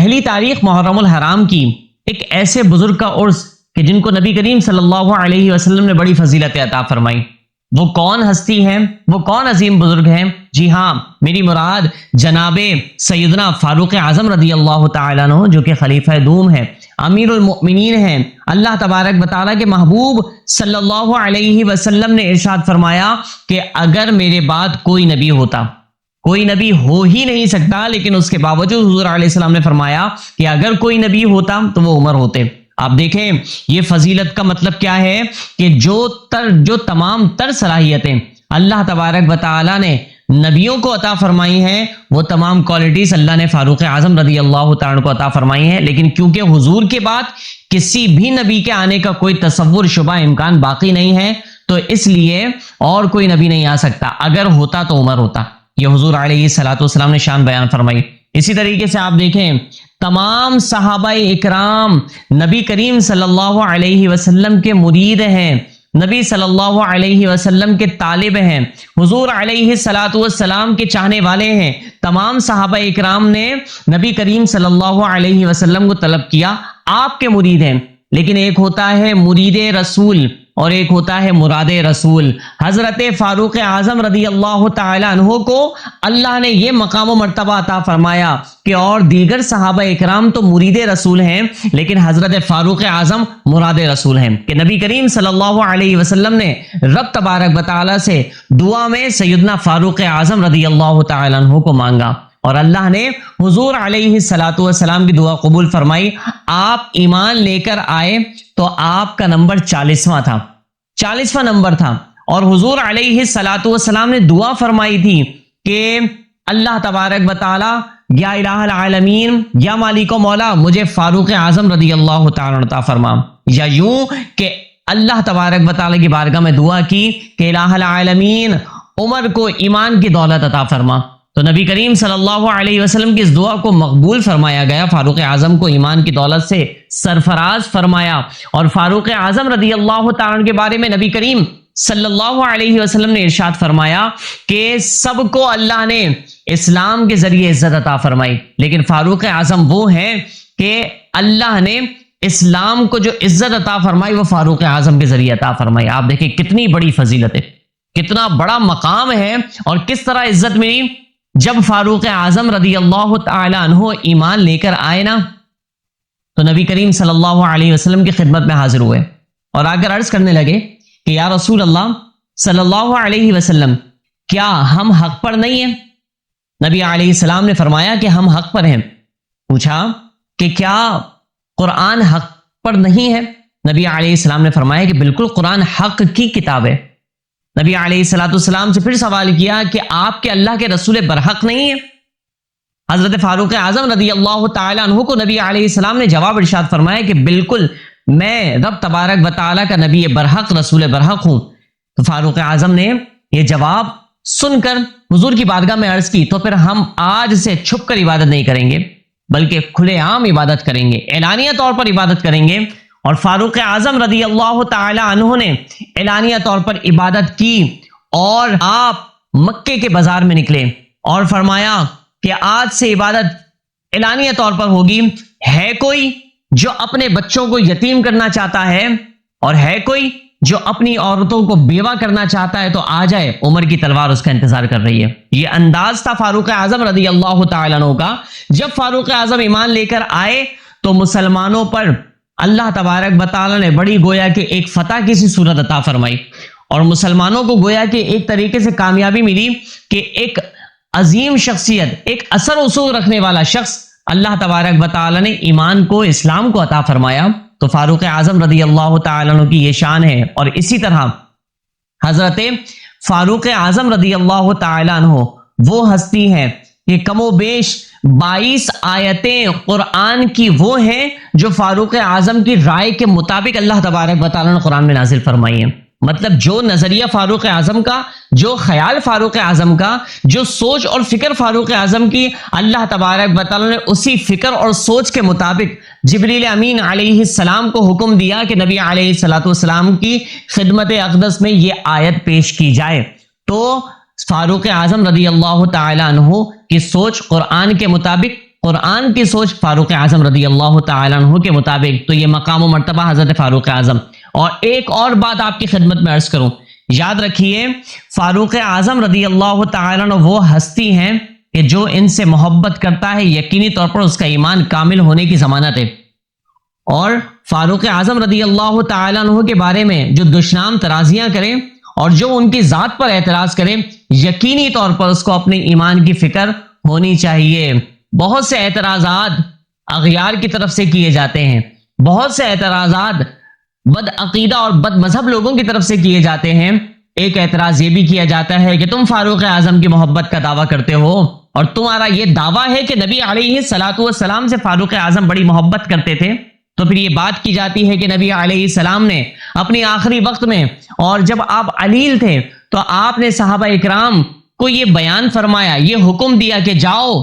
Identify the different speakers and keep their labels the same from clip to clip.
Speaker 1: پہلی تاریخ محرم الحرام کی ایک ایسے بزرگ کا عرس کہ جن کو نبی کریم صلی اللہ علیہ وسلم نے بڑی فضیلت عطا فرمائی. وہ کون ہستی ہیں؟ وہ کون عظیم بزرگ ہیں؟ جی ہاں، میری مراد جناب سیدنا فاروق اعظم رضی اللہ تعالیٰ عنہ، جو کہ خلیفہ دوم ہیں، امیر المؤمنین ہیں. اللہ تبارک و تعالیٰ کے محبوب صلی اللہ علیہ وسلم نے ارشاد فرمایا کہ اگر میرے بعد کوئی نبی ہوتا، کوئی نبی ہو ہی نہیں سکتا، لیکن اس کے باوجود حضور علیہ السلام نے فرمایا کہ اگر کوئی نبی ہوتا تو وہ عمر ہوتے. آپ دیکھیں یہ فضیلت کا مطلب کیا ہے کہ جو تمام تر صلاحیتیں اللہ تبارک و تعالیٰ نے نبیوں کو عطا فرمائی ہیں، وہ تمام کوالٹیز اللہ نے فاروق اعظم رضی اللہ تعالیٰ کو عطا فرمائی ہیں. لیکن کیونکہ حضور کے بعد کسی بھی نبی کے آنے کا کوئی تصور، شبہ، امکان باقی نہیں ہے، تو اس لیے اور کوئی نبی نہیں آ سکتا. اگر ہوتا تو عمر ہوتا. یہ حضور علیہ الصلوۃ والسلام نے شان بیان فرمائی. اسی طریقے سے آپ دیکھیں تمام صحابہ اکرام نبی کریم صلی اللہ علیہ وسلم کے مرید ہیں، نبی صلی اللہ علیہ وسلم کے طالب ہیں، حضور علیہ الصلوۃ والسلام کے چاہنے والے ہیں. تمام صحابہ اکرام نے نبی کریم صلی اللہ علیہ وسلم کو طلب کیا، آپ کے مرید ہیں. لیکن ایک ہوتا ہے مرید رسول اور ایک ہوتا ہے مراد رسول. حضرت فاروق اعظم رضی اللہ تعالی عنہ کو اللہ نے یہ مقام و مرتبہ عطا فرمایا کہ اور دیگر صحابہ اکرام تو مرید رسول ہیں، لیکن حضرت فاروق اعظم مراد رسول ہیں کہ نبی کریم صلی اللہ علیہ وسلم نے رب تبارک و تعالی سے دعا میں سیدنا فاروق اعظم رضی اللہ تعالی عنہ کو مانگا، اور اللہ نے حضور علیہ الصلوۃ والسلام کی دعا قبول فرمائی. آپ ایمان لے کر آئے تو آپ کا نمبر 40واں تھا، 40واں نمبر تھا، اور حضور علیہ الصلوۃ والسلام نے دعا فرمائی تھی کہ اللہ تبارک و تعالی یا الہ العالمین یا مالک و مولا مجھے فاروق اعظم رضی اللہ تعالی عطا فرما، یا یوں کہ اللہ تبارک و تعالی کی بارگاہ میں دعا کی کہ الہ العالمین عمر کو ایمان کی دولت عطا فرما. تو نبی کریم صلی اللہ علیہ وسلم کی اس دعا کو مقبول فرمایا گیا، فاروق اعظم کو ایمان کی دولت سے سرفراز فرمایا. اور فاروق اعظم رضی اللہ تعالیٰ کے بارے میں نبی کریم صلی اللہ علیہ وسلم نے ارشاد فرمایا کہ سب کو اللہ نے اسلام کے ذریعے عزت عطا فرمائی، لیکن فاروق اعظم وہ ہیں کہ اللہ نے اسلام کو جو عزت عطا فرمائی وہ فاروق اعظم کے ذریعے عطا فرمائی. آپ دیکھیں کتنی بڑی فضیلت ہے، کتنا بڑا مقام ہے، اور کس طرح عزت ملی. جب فاروق اعظم رضی اللہ تعالی عنہ ایمان لے کر آئے نا، تو نبی کریم صلی اللہ علیہ وسلم کی خدمت میں حاضر ہوئے اور آ کر عرض کرنے لگے کہ یا رسول اللہ صلی اللہ علیہ وسلم، کیا ہم حق پر نہیں ہیں؟ نبی علیہ السلام نے فرمایا کہ ہم حق پر ہیں. پوچھا کہ کیا قرآن حق پر نہیں ہے؟ نبی علیہ السلام نے فرمایا کہ بالکل قرآن حق کی کتاب ہے. نبی علیہ الصلوۃ والسلام سے پھر سوال کیا کہ آپ کے اللہ کے رسول برحق نہیں ہیں؟ حضرت فاروق اعظم رضی اللہ تعالی عنہ کو نبی علیہ السلام نے جواب ارشاد فرمایا کہ بالکل میں رب تبارک و تعالی کا نبی برحق، رسول برحق ہوں. تو فاروق اعظم نے یہ جواب سن کر حضور کی بارگاہ میں عرض کی تو پھر ہم آج سے چھپ کر عبادت نہیں کریں گے، بلکہ کھلے عام عبادت کریں گے، اعلانیہ طور پر عبادت کریں گے. اور فاروق اعظم رضی اللہ تعالی عنہ نے اعلانیہ طور پر عبادت کی، اور آپ مکے کے بازار میں نکلے اور فرمایا کہ آج سے عبادت اعلانیہ طور پر ہوگی. ہے کوئی جو اپنے بچوں کو یتیم کرنا چاہتا ہے، اور ہے کوئی جو اپنی عورتوں کو بیوہ کرنا چاہتا ہے، تو آ جائے، عمر کی تلوار اس کا انتظار کر رہی ہے. یہ انداز تھا فاروق اعظم رضی اللہ تعالی عنہ کا. جب فاروق اعظم ایمان لے کر آئے تو مسلمانوں پر اللہ تبارک و تعالی نے بڑی گویا کہ ایک فتح کی سی صورت عطا فرمائی، اور مسلمانوں کو گویا کہ ایک طریقے سے کامیابی ملی کہ ایک عظیم شخصیت، ایک اثر اثر رکھنے والا شخص اللہ تبارک و تعالی نے ایمان کو، اسلام کو عطا فرمایا. تو فاروق اعظم رضی اللہ تعالی عنہ کی یہ شان ہے. اور اسی طرح حضرت فاروق اعظم رضی اللہ تعالی عنہ وہ ہستی ہے کہ کم و بیش 22 آیتیں قرآن کی وہ ہیں جو فاروق اعظم کی رائے کے مطابق اللہ تبارک و تعالی نے قرآن میں نازل فرمائی ہیں. مطلب جو نظریہ فاروق اعظم کا، جو خیال فاروق اعظم کا، جو سوچ اور فکر فاروق اعظم کی، اللہ تبارک و تعالی نے اسی فکر اور سوچ کے مطابق جبریل امین علیہ السلام کو حکم دیا کہ نبی علیہ الصلوۃ والسلام کی خدمت اقدس میں یہ آیت پیش کی جائے. تو فاروق اعظم رضی اللہ تعالی عنہ کی سوچ قرآن کے مطابق، قرآن کی سوچ فاروق اعظم رضی اللہ تعالیٰ عنہ کے مطابق تو یہ مقام و مرتبہ حضرت فاروق اعظم. اور ایک اور بات آپ کی خدمت میں عرض کروں، یاد رکھیے فاروق اعظم رضی اللہ تعالیٰ عنہ وہ ہستی ہیں کہ جو ان سے محبت کرتا ہے یقینی طور پر اس کا ایمان کامل ہونے کی ضمانت ہے. اور فاروق اعظم رضی اللہ تعالیٰ عنہ کے بارے میں جو دشنام ترازیاں کریں اور جو ان کی ذات پر اعتراض کریں، یقینی طور پر اس کو اپنے ایمان کی فکر ہونی چاہیے. بہت سے اعتراضات اغیار کی طرف سے کیے جاتے ہیں، بہت سے اعتراضات بد عقیدہ اور بد مذہب لوگوں کی طرف سے کیے جاتے ہیں. ایک اعتراض یہ بھی کیا جاتا ہے کہ تم فاروق اعظم کی محبت کا دعویٰ کرتے ہو اور تمہارا یہ دعویٰ ہے کہ نبی علیہ الصلوۃ والسلام سے فاروق اعظم بڑی محبت کرتے تھے. تو پھر یہ بات کی جاتی ہے کہ نبی علیہ السلام نے اپنی آخری وقت میں اور جب آپ علیل تھے تو آپ نے صحابہ اکرام کو یہ بیان فرمایا، یہ حکم دیا کہ جاؤ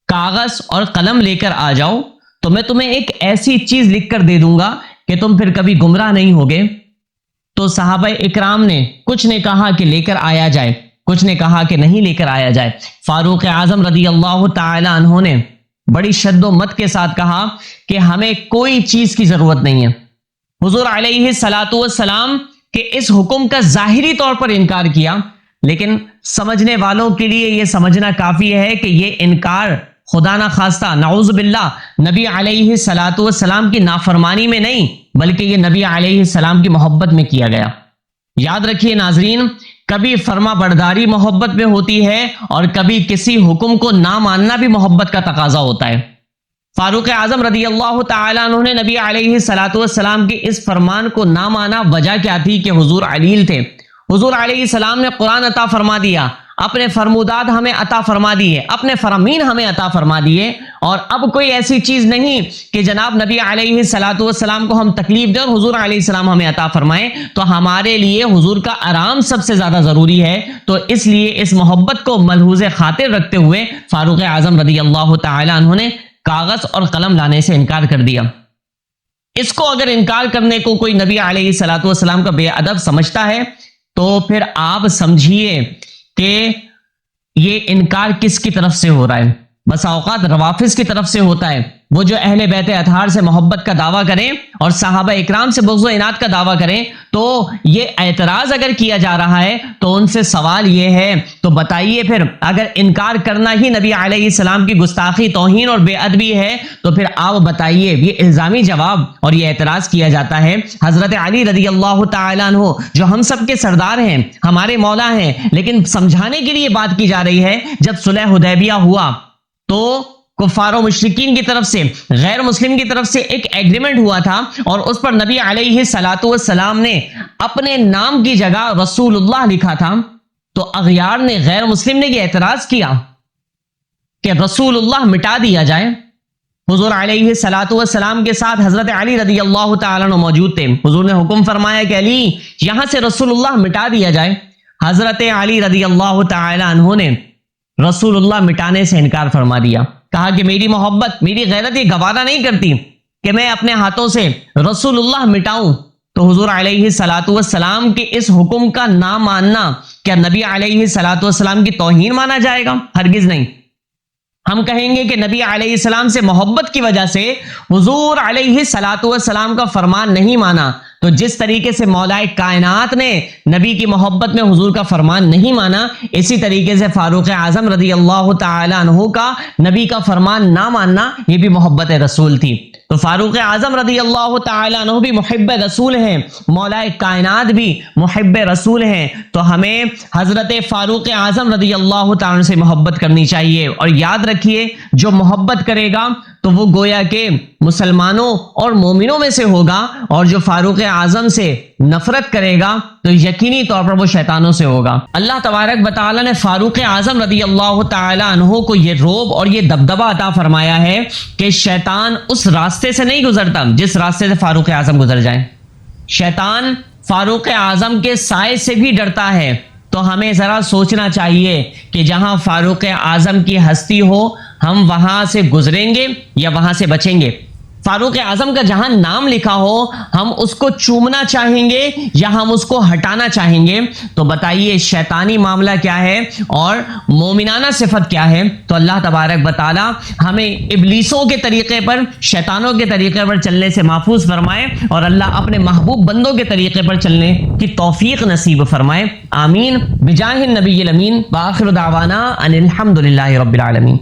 Speaker 1: کاغذ اور قلم لے کر آ جاؤ تو میں تمہیں ایک ایسی چیز لکھ کر دے دوں گا کہ تم پھر کبھی گمراہ نہیں ہوگے. تو صحابہ اکرام نے کچھ نے کہا کہ لے کر آیا جائے، کچھ نے کہا کہ نہیں لے کر آیا جائے. فاروق اعظم رضی اللہ تعالی عنہ نے بڑی شد و مت کے ساتھ کہا کہ ہمیں کوئی چیز کی ضرورت نہیں ہے. حضور علیہ الصلوۃ والسلام کے اس حکم کا ظاہری طور پر انکار کیا، لیکن سمجھنے والوں کے لیے یہ سمجھنا کافی ہے کہ یہ انکار خدا نہ خواستہ نعوذ باللہ نبی علیہ الصلوۃ والسلام کی نافرمانی میں نہیں بلکہ یہ نبی علیہ السلام کی محبت میں کیا گیا. یاد رکھیے ناظرین، کبھی فرما برداری محبت میں ہوتی ہے اور کبھی کسی حکم کو نہ ماننا بھی محبت کا تقاضا ہوتا ہے. فاروق اعظم رضی اللہ تعالیٰ عنہ نے نبی علیہ الصلوۃ والسلام کے اس فرمان کو نہ مانا. وجہ کیا تھی کہ حضور علیل تھے. حضور علیہ السلام نے قرآن عطا فرما دیا، اپنے فرمودات ہمیں عطا فرما دیے، اپنے فرامین ہمیں عطا فرما دیے، اور اب کوئی ایسی چیز نہیں کہ جناب نبی علیہ الصلوۃ والسلام کو ہم تکلیف دیں اور حضور علیہ السلام ہمیں عطا فرمائیں. تو ہمارے لیے حضور کا آرام سب سے زیادہ ضروری ہے. تو اس لیے اس محبت کو ملحوظ خاطر رکھتے ہوئے فاروق اعظم رضی اللہ تعالی عنہ نے کاغذ اور قلم لانے سے انکار کر دیا. اس کو اگر انکار کرنے کو کوئی نبی علیہ الصلوۃ والسلام کا بے ادب سمجھتا ہے تو پھر آپ سمجھیے کہ یہ انکار کس کی طرف سے ہو رہا ہے. بس اوقات روافظ کی طرف سے ہوتا ہے، وہ جو اہل بیت اطہار سے محبت کا دعویٰ کریں اور صحابہ اکرام سے بغض و عناد کا دعویٰ کریں. تو یہ اعتراض اگر کیا جا رہا ہے تو ان سے سوال یہ ہے، تو بتائیے پھر اگر انکار کرنا ہی نبی علیہ السلام کی گستاخی، توہین اور بے ادبی ہے تو پھر آپ بتائیے. یہ الزامی جواب اور یہ اعتراض کیا جاتا ہے. حضرت علی رضی اللہ تعالیٰ عنہ جو ہم سب کے سردار ہیں، ہمارے مولا ہیں، لیکن سمجھانے کے لیے بات کی جا رہی ہے. جب صلح حدیبیہ ہوا تو کفار و مشرکین کی طرف سے، غیر مسلم کی طرف سے ایک ایگریمنٹ ہوا تھا اور اس پر نبی علیہ الصلوۃ والسلام نے اپنے نام کی جگہ رسول اللہ لکھا تھا. تو اغیار نے، غیر مسلم نے یہ اعتراض کیا کہ رسول اللہ مٹا دیا جائے. حضور علیہ الصلوۃ والسلام کے ساتھ حضرت علی رضی اللہ تعالیٰ عنہ موجود تھے. حضور نے حکم فرمایا کہ علی یہاں سے رسول اللہ مٹا دیا جائے. حضرت علی رضی اللہ تعالیٰ عنہ نے رسول اللہ مٹانے سے انکار فرما دیا. کہا کہ میری محبت، میری غیرت یہ گوارا نہیں کرتی کہ میں اپنے ہاتھوں سے رسول اللہ مٹاؤں. تو حضور علیہ الصلوۃ والسلام کے اس حکم کا نہ ماننا کیا نبی علیہ الصلوۃ والسلام کی توہین مانا جائے گا؟ ہرگز نہیں. ہم کہیں گے کہ نبی علیہ السلام سے محبت کی وجہ سے حضور علیہ الصلوۃ والسلام کا فرمان نہیں مانا. تو جس طریقے سے مولائے کائنات نے نبی کی محبت میں حضور کا فرمان نہیں مانا، اسی طریقے سے فاروق اعظم رضی اللہ تعالی عنہ کا نبی کا فرمان نہ ماننا یہ بھی محبت رسول تھی. تو فاروق اعظم رضی اللہ تعالی عنہ بھی محب رسول ہیں، مولائے کائنات بھی محب رسول ہیں. تو ہمیں حضرت فاروق اعظم رضی اللہ تعالی عنہ سے محبت کرنی چاہیے. اور یاد رکھیے جو محبت کرے گا تو وہ گویا کہ مسلمانوں اور مومنوں میں سے ہوگا، اور جو فاروق اعظم سے نفرت کرے گا تو یقینی طور پر وہ شیطانوں سے ہوگا. اللہ تبارک و تعالی نے فاروق اعظم رضی اللہ تعالی عنہ کو یہ رعب اور یہ دبدبہ عطا فرمایا ہے کہ شیطان اس راستے سے نہیں گزرتا جس راستے سے فاروق اعظم گزر جائیں. شیطان فاروق اعظم کے سائے سے بھی ڈرتا ہے. تو ہمیں ذرا سوچنا چاہیے کہ جہاں فاروق اعظم کی ہستی ہو ہم وہاں سے گزریں گے یا وہاں سے بچیں گے. فاروق اعظم کا جہاں نام لکھا ہو ہم اس کو چومنا چاہیں گے یا ہم اس کو ہٹانا چاہیں گے؟ تو بتائیے شیطانی معاملہ کیا ہے اور مومنانہ صفت کیا ہے؟ تو اللہ تبارک و تعالی ہمیں ابلیسوں کے طریقے پر، شیطانوں کے طریقے پر چلنے سے محفوظ فرمائے اور اللہ اپنے محبوب بندوں کے طریقے پر چلنے کی توفیق نصیب فرمائے، آمین بجاہ النبی الامین، وآخر دعوانا ان الحمد للہ رب العالمین۔